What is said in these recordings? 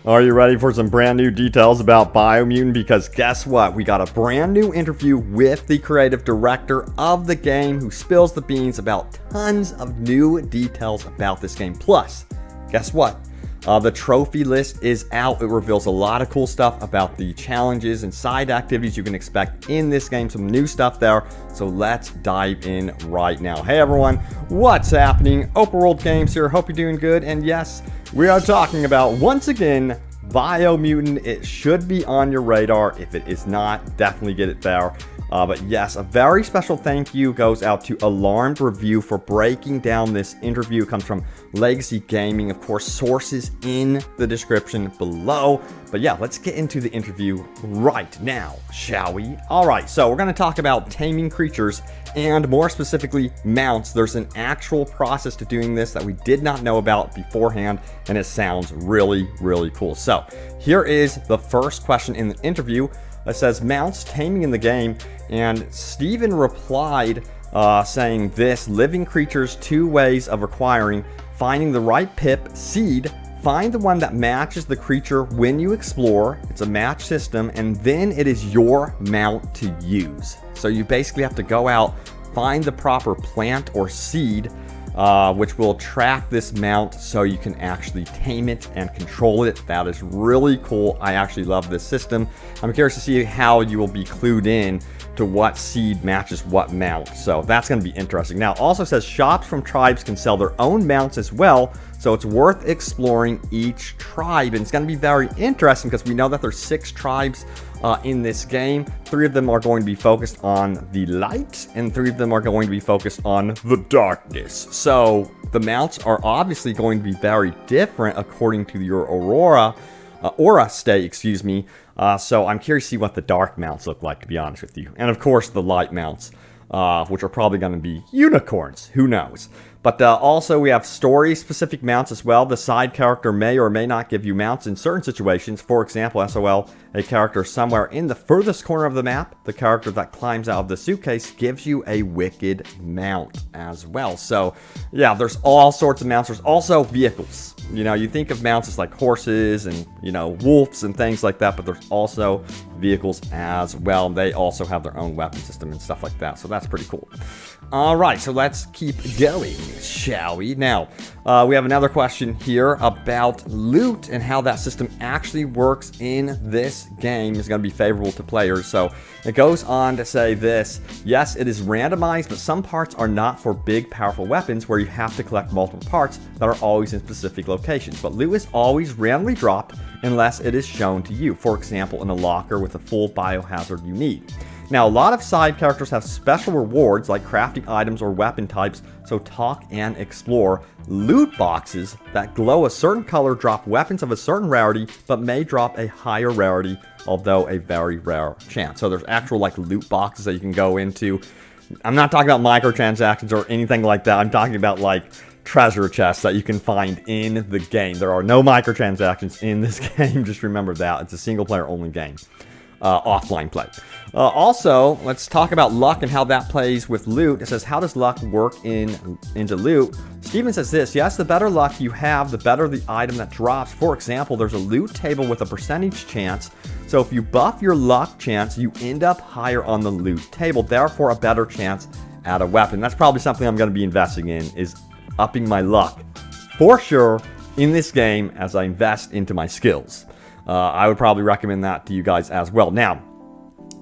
Are you ready for some brand new details about Biomutant? Because guess what? We got a brand new interview with the creative director of the game who spills the beans about tons of new details about this game. Plus, guess what? The trophy list is out. It reveals a lot of cool stuff about the challenges and side activities you can expect in this game. Some new stuff there. So let's dive in right now. Hey everyone, what's happening? Open World Games here. Hope you're doing good. And yes, we are talking about, once again, Biomutant. It should be on your radar. If it is not, definitely get it there. But yes, a very special thank you goes out to Alarmed Review for breaking down this interview. It comes from Legacy Gaming, of course, sources in the description below. But yeah, let's get into the interview right now, shall we? All right, so we're going to talk about taming creatures and more specifically mounts. There's an actual process to doing this that we did not know about beforehand, and it sounds really, really cool. So here is the first question in the interview. It says, mounts taming in the game, and Steven replied saying this: living creatures, 2 ways of acquiring: finding the right pip, seed, find the one that matches the creature when you explore. It's a match system, and then it is your mount to use. So you basically have to go out, find the proper plant or seed, which will track this mount so you can actually tame it and control it. That is really cool. I actually love this system. I'm curious to see how you will be clued in to what seed matches what mount. So that's going to be interesting. Now, it also says shops from tribes can sell their own mounts as well. So it's worth exploring each tribe. And it's going to be very interesting because we know that there's 6 tribes in this game. 3 of them are going to be focused on the light, and 3 of them are going to be focused on the darkness. So the mounts are obviously going to be very different according to your aura state, excuse me. So I'm curious to see what the dark mounts look like, to be honest with you. And of course the light mounts, which are probably going to be unicorns. Who knows? But also we have story-specific mounts as well. The side character may or may not give you mounts in certain situations. For example, SOL, a character somewhere in the furthest corner of the map, the character that climbs out of the suitcase, gives you a wicked mount as well. So yeah, there's all sorts of mounts. There's also vehicles. You know, you think of mounts as like horses and, you know, wolves and things like that, but there's also vehicles as well. They also have their own weapon system and stuff like that. So that's pretty cool. All right, so let's keep going, shall we? Now, we have another question here about loot and how that system actually works in this game is going to be favorable to players. So it goes on to say this: yes, it is randomized, but some parts are not for big, powerful weapons where you have to collect multiple parts that are always in specific locations. But loot is always randomly dropped unless it is shown to you. For example, in a locker with a full biohazard you need. Now, a lot of side characters have special rewards like crafting items or weapon types, so talk and explore. Loot boxes that glow a certain color drop weapons of a certain rarity, but may drop a higher rarity, although a very rare chance. So there's actual like loot boxes that you can go into. I'm not talking about microtransactions or anything like that. I'm talking about like treasure chests that you can find in the game. There are no microtransactions in this game. Just remember that. It's a single player only game. Offline play. Also, let's talk about luck and how that plays with loot. It says, how does luck work into loot? Steven says this: yes, the better luck you have, the better the item that drops. For example, there's a loot table with a percentage chance. So if you buff your luck chance, you end up higher on the loot table, therefore a better chance at a weapon. That's probably something I'm going to be investing in, is upping my luck for sure in this game as I invest into my skills. I would probably recommend that to you guys as well. Now,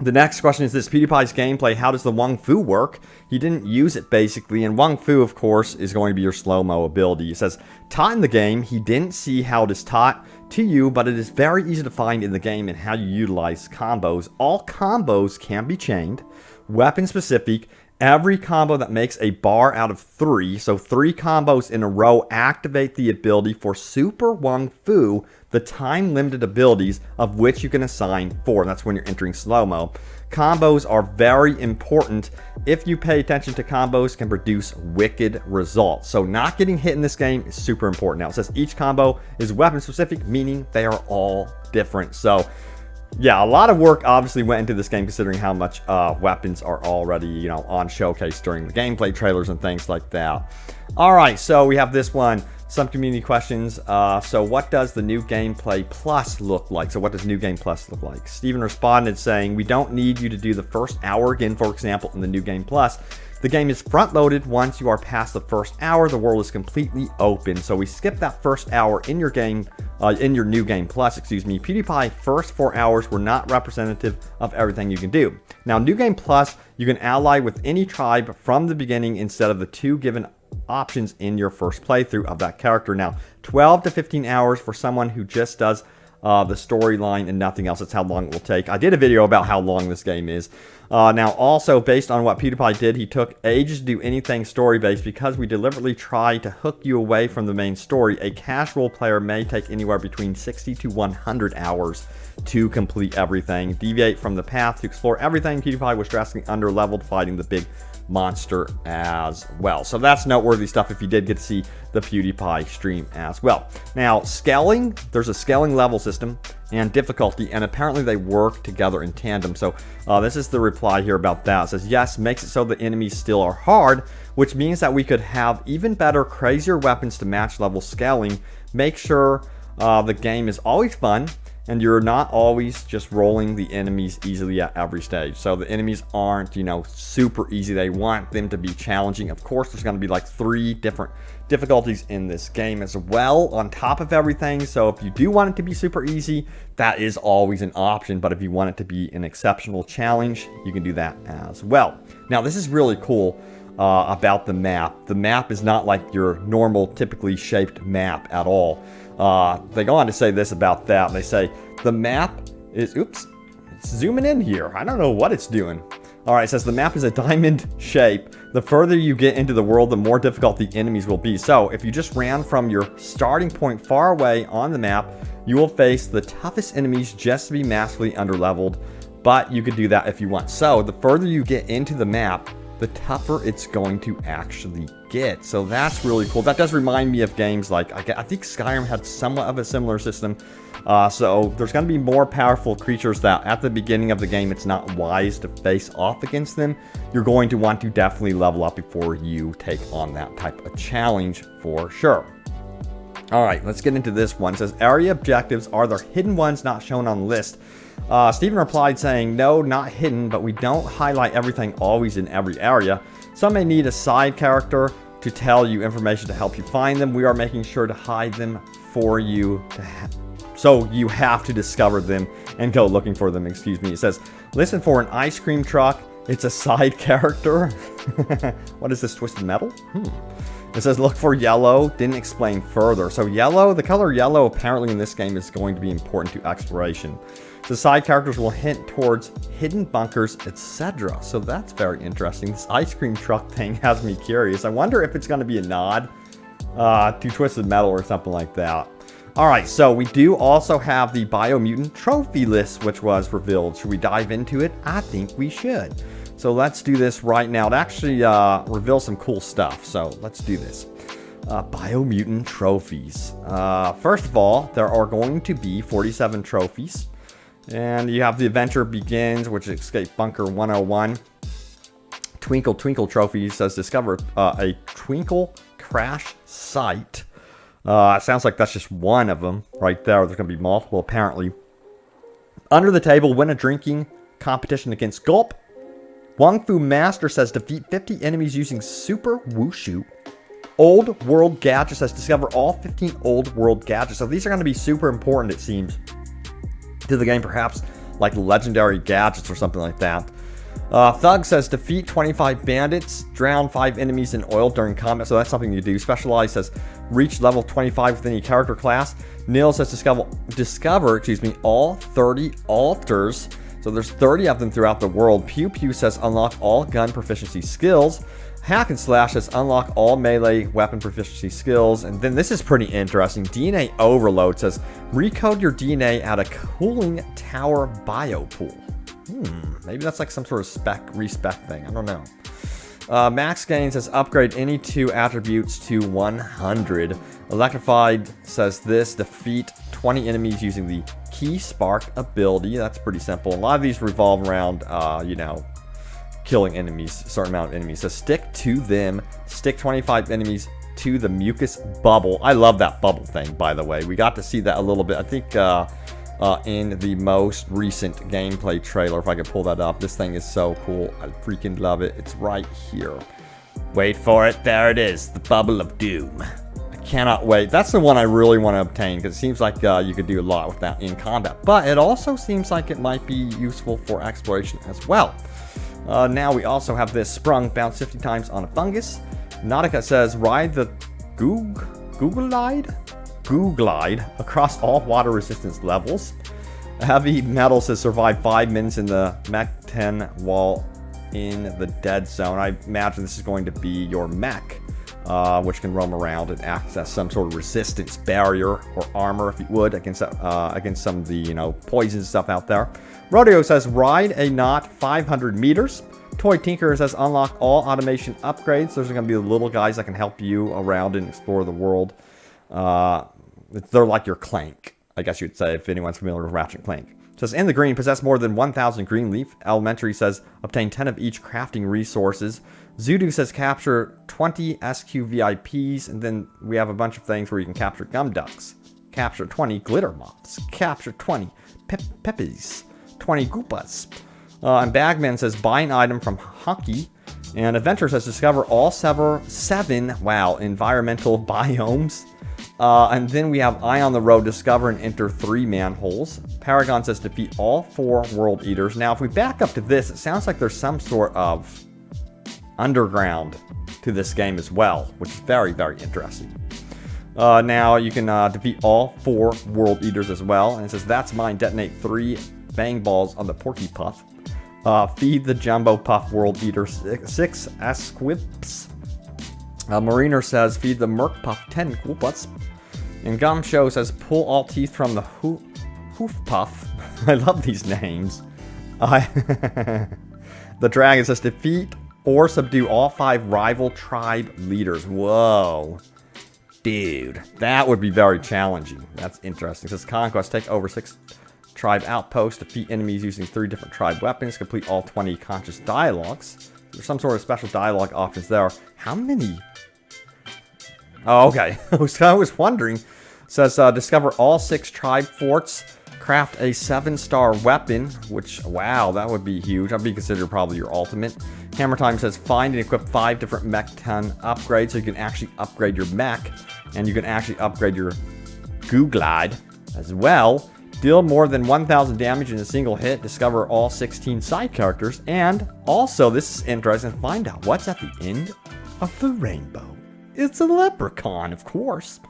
the next question is this: PewDiePie's gameplay, how does the wung-fu work? He didn't use it basically, and wung-fu, of course, is going to be your slow-mo ability. It says, taught in the game, he didn't see how it is taught to you, but it is very easy to find in the game and how you utilize combos. All combos can be chained, weapon specific. Every combo that makes a bar out of 3, so 3 combos in a row, activate the ability for Super Wung-Fu, the time-limited abilities of which you can assign 4. That's when you're entering slow-mo. Combos are very important. If you pay attention to combos, can produce wicked results. So not getting hit in this game is super important. Now, it says each combo is weapon-specific, meaning they are all different. So yeah, a lot of work obviously went into this game considering how much weapons are already, you know, on showcase during the gameplay trailers and things like that. All right, so we have this one. some community questions. So what does the New Gameplay Plus look like? So what does New Game Plus look like? Steven responded saying, we don't need you to do the first hour again, for example, in the New Game Plus. The game is front-loaded. Once you are past the first hour, the world is completely open. So we skip that first hour in your game, in your New Game Plus, excuse me. PewDiePie's first 4 hours were not representative of everything you can do. Now, New Game Plus, you can ally with any tribe from the beginning instead of the 2 given options in your first playthrough of that character. Now, 12 to 15 hours for someone who just does the storyline and nothing else. That's how long it will take. I did a video about how long this game is. Now, also, based on what PewDiePie did, he took ages to do anything story-based because we deliberately try to hook you away from the main story. A casual player may take anywhere between 60 to 100 hours to complete everything. Deviate from the path to explore everything. PewDiePie was drastically under-leveled fighting the big monster as well. So that's noteworthy stuff if you did get to see the PewDiePie stream as well. Now, scaling, there's a scaling level system and difficulty, and apparently they work together in tandem. So this is the reply here about that. It says, yes, makes it so the enemies still are hard, which means that we could have even better, crazier weapons to match level scaling. Make sure the game is always fun, and you're not always just rolling the enemies easily at every stage. So the enemies aren't, you know, super easy. They want them to be challenging. Of course, there's going to be like 3 different difficulties in this game as well on top of everything. So if you do want it to be super easy, that is always an option. But if you want it to be an exceptional challenge, you can do that as well. Now, this is really cool about the map. The map is not like your normal, typically shaped map at all. They go on to say this about that. They say the map is, oops, it's zooming in here. I don't know what it's doing. All right, it says the map is a diamond shape. The further you get into the world, the more difficult the enemies will be. So if you just ran from your starting point far away on the map, you will face the toughest enemies just to be massively underleveled. But you could do that if you want. So the further you get into the map, the tougher it's going to actually get. So that's really cool. That does remind me of games like, I think Skyrim had somewhat of a similar system. So there's going to be more powerful creatures that at the beginning of the game, it's not wise to face off against them. You're going to want to definitely level up before you take on that type of challenge for sure. All right, let's get into this one. It says, area objectives are the hidden ones not shown on the list. Steven replied saying, no, not hidden, but we don't highlight everything always in every area. Some may need a side character to tell you information to help you find them. We are making sure to hide them for you, so you have to discover them and go looking for them, excuse me. It says, listen for an ice cream truck. It's a side character. What is this, Twisted Metal? It says, look for yellow. Didn't explain further. So yellow, the color yellow apparently in this game is going to be important to exploration. The side characters will hint towards hidden bunkers, etc. So that's very interesting. This ice cream truck thing has me curious. I wonder if it's going to be a nod to Twisted Metal or something like that. Alright, so we do also have the Biomutant trophy list, which was revealed. Should we dive into it? I think we should. So let's do this right now. It actually reveals some cool stuff. So let's do this. Biomutant trophies. First of all, there are going to be 47 trophies. And you have the adventure begins, which is Escape Bunker 101. Twinkle Twinkle trophy says discover a twinkle crash site. It sounds like that's just one of them right there. There's going to be multiple apparently. Under the table, win a drinking competition against Gulp. Wung-fu Master says defeat 50 enemies using Super Wushu. Old World Gadget says discover all 15 Old World Gadgets. So these are going to be super important, it seems, to the game, perhaps like legendary gadgets or something like that. Thug says defeat 25 bandits, drown 5 enemies in oil during combat, so that's something you do. Specialized says reach level 25 with any character class. Neil says discover all 30 altars, so there's 30 of them throughout the world. Pew Pew says unlock all gun proficiency skills. Hack and Slash says unlock all melee weapon proficiency skills. And then this is pretty interesting. DNA Overload says recode your DNA at a cooling tower biopool. Maybe that's like some sort of respec thing. I don't know. Max Gain says upgrade any 2 attributes to 100. Electrified says this defeat 20 enemies using the Key Spark ability. That's pretty simple. A lot of these revolve around, killing enemies, a certain amount of enemies. So stick to them. Stick 25 enemies to the mucus bubble. I love that bubble thing, by the way. We got to see that a little bit. I think in the most recent gameplay trailer, if I could pull that up. This thing is so cool. I freaking love it. It's right here. Wait for it. There it is. The bubble of doom. I cannot wait. That's the one I really want to obtain because it seems like you could do a lot with that in combat. But it also seems like it might be useful for exploration as well. Now we also have this sprung, bounce 50 times on a fungus. Nautica says ride the Googlide across all water resistance levels. Heavy Metal says survive 5 minutes in the mech 10 while in the dead zone. I imagine this is going to be your mech, which can roam around and act as some sort of resistance barrier or armor, if you would, against some of the, you know, poison stuff out there. Rodeo says ride a knot 500 meters. Toy Tinker says unlock all automation upgrades. Those are going to be the little guys that can help you around and explore the world. They're like your Clank, I guess you'd say, if anyone's familiar with Ratchet & Clank. It says in the green, possess more than 1,000 green leaf. Elementary says obtain 10 of each crafting resources. Zudu says capture 20 SQ VIPs. And then we have a bunch of things where you can capture gum ducks, capture 20 glitter moths, capture 20 peppies, 20 goopas. And Bagman says buy an item from Honky. And Adventure says discover all 7 environmental biomes. And then we have Eye on the Road, discover and enter 3 manholes. Paragon says defeat all 4 world eaters. Now, if we back up to this, it sounds like there's some sort of underground to this game as well, which is very, very interesting. Now, you can defeat all 4 world eaters as well. And it says that's mine, detonate 3 bang balls on the Porky Puff. Feed the Jumbo Puff world eater 6 Asquips. Mariner says feed the Merc Puff 10 Koopas. And Gum Show says pull all teeth from the Hoof Puff. I love these names. The Dragon says defeat or subdue all 5 rival tribe leaders. Whoa. Dude, that would be very challenging. That's interesting. It says Conquest, take over 6 tribe outposts, defeat enemies using 3 different tribe weapons, complete all 20 conscious dialogues. There's some sort of special dialogue options there. How many? Oh, okay. I was wondering. It says discover all 6 tribe forts, craft a 7-star weapon, which, wow, that would be huge. That'd be considered probably your ultimate. Hammer Time says find and equip 5 different mech 10 upgrades, so you can actually upgrade your mech, and you can actually upgrade your Googlide as well. Deal more than 1,000 damage in a single hit. Discover all 16 side characters. And also, this is interesting, find out what's at the end of the rainbow. It's a leprechaun, of course.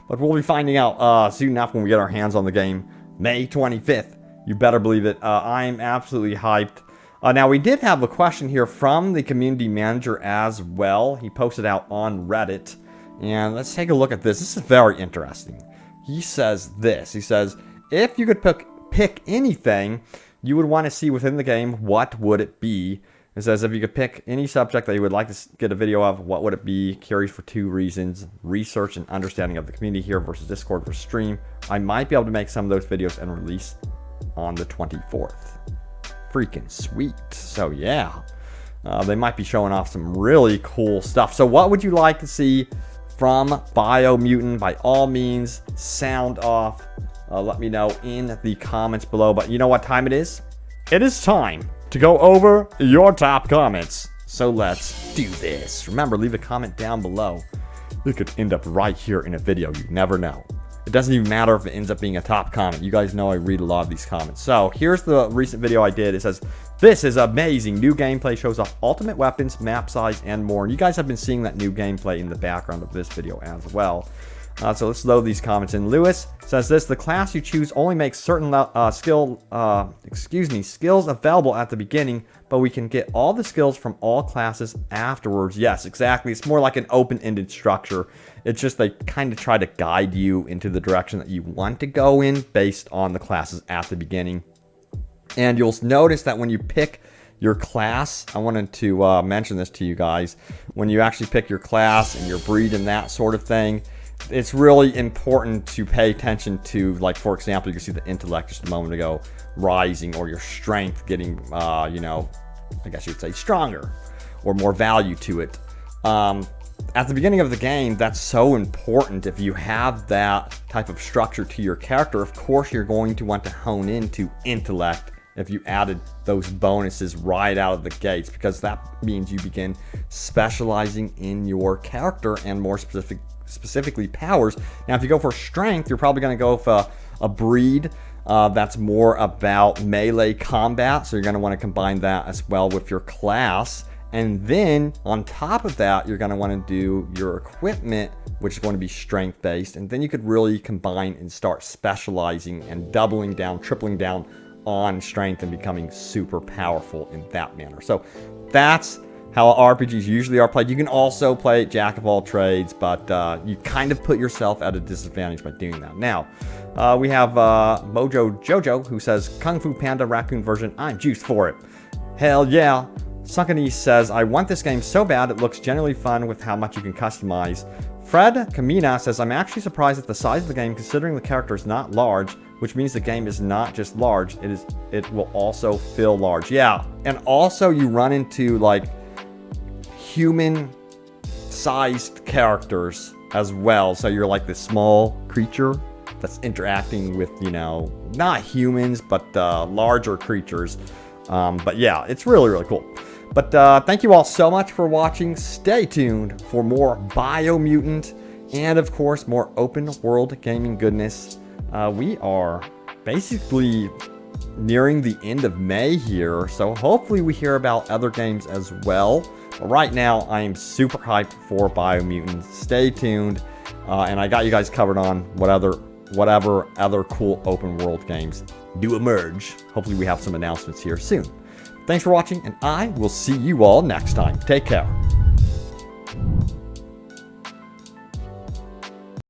But we'll be finding out soon enough when we get our hands on the game. May 25th. You better believe it. I'm absolutely hyped. Now, we did have a question here from the community manager as well. He posted out on Reddit. And let's take a look at this. This is very interesting. He says this. He says, if you could pick anything you would want to see within the game, what would it be? It says if you could pick any subject that you would like to get a video of, what would it be? Curious for 2 reasons. Research and understanding of the community here versus Discord versus stream. I might be able to make some of those videos and release on the 24th. Freaking sweet. So yeah, they might be showing off some really cool stuff. So what would you like to see from Biomutant? By all means, sound off. Let me know in the comments below. But you know what time it is? It is time to go over your top comments. So let's do this. Remember, leave a comment down below. It could end up right here in a video. You never know. It doesn't even matter if it ends up being a top comment. You guys know I read a lot of these comments. So here's the recent video I did. It says, this is amazing. New gameplay shows off ultimate weapons, map size, and more. And you guys have been seeing that new gameplay in the background of this video as well. So let's load these comments in. Lewis says this, the class you choose only makes certain skills available at the beginning, but we can get all the skills from all classes afterwards. Yes, exactly. It's more like an open-ended structure. It's just they kind of try to guide you into the direction that you want to go in based on the classes at the beginning. And you'll notice that when you pick your class, I wanted to mention this to you guys, when you actually pick your class and your breed and that sort of thing, it's really important to pay attention to, like, for example, you can see the intellect just a moment ago rising, or your strength getting, you know, I guess you would say stronger or more value to it. at the beginning of the game, that's so important. If you have that type of structure to your character, of course you're going to want to hone into intellect if you added those bonuses right out of the gates, because that means you begin specializing in your character and more specifically powers. Now, if you go for strength, you're probably going to go for a breed that's more about melee combat, so you're going to want to combine that as well with your class. And then on top of that, you're going to want to do your equipment, which is going to be strength based, and then you could really combine and start specializing and doubling down, tripling down on strength and becoming super powerful in that manner. So that's how RPGs usually are played. You can also play Jack of all trades, but you kind of put yourself at a disadvantage by doing that. Now, we have Mojo Jojo, who says, Kung Fu Panda Raccoon version, I'm juiced for it. Hell yeah. Sunken says, I want this game so bad, it looks genuinely fun with how much you can customize. Fred Kamina says, I'm actually surprised at the size of the game considering the character is not large, which means the game is not just large, it will also feel large. Yeah, and also you run into like human-sized characters as well. So you're like this small creature that's interacting with, you know, not humans, but larger creatures. But yeah, it's really, really cool. But thank you all so much for watching. Stay tuned for more Biomutant and, of course, more open world gaming goodness. We are basically nearing the end of May here, so hopefully we hear about other games as well. But right now, I am super hyped for Biomutant. Stay tuned, and I got you guys covered on whatever other cool open world games do emerge. Hopefully we have some announcements here soon. Thanks for watching, and I will see you all next time. Take care.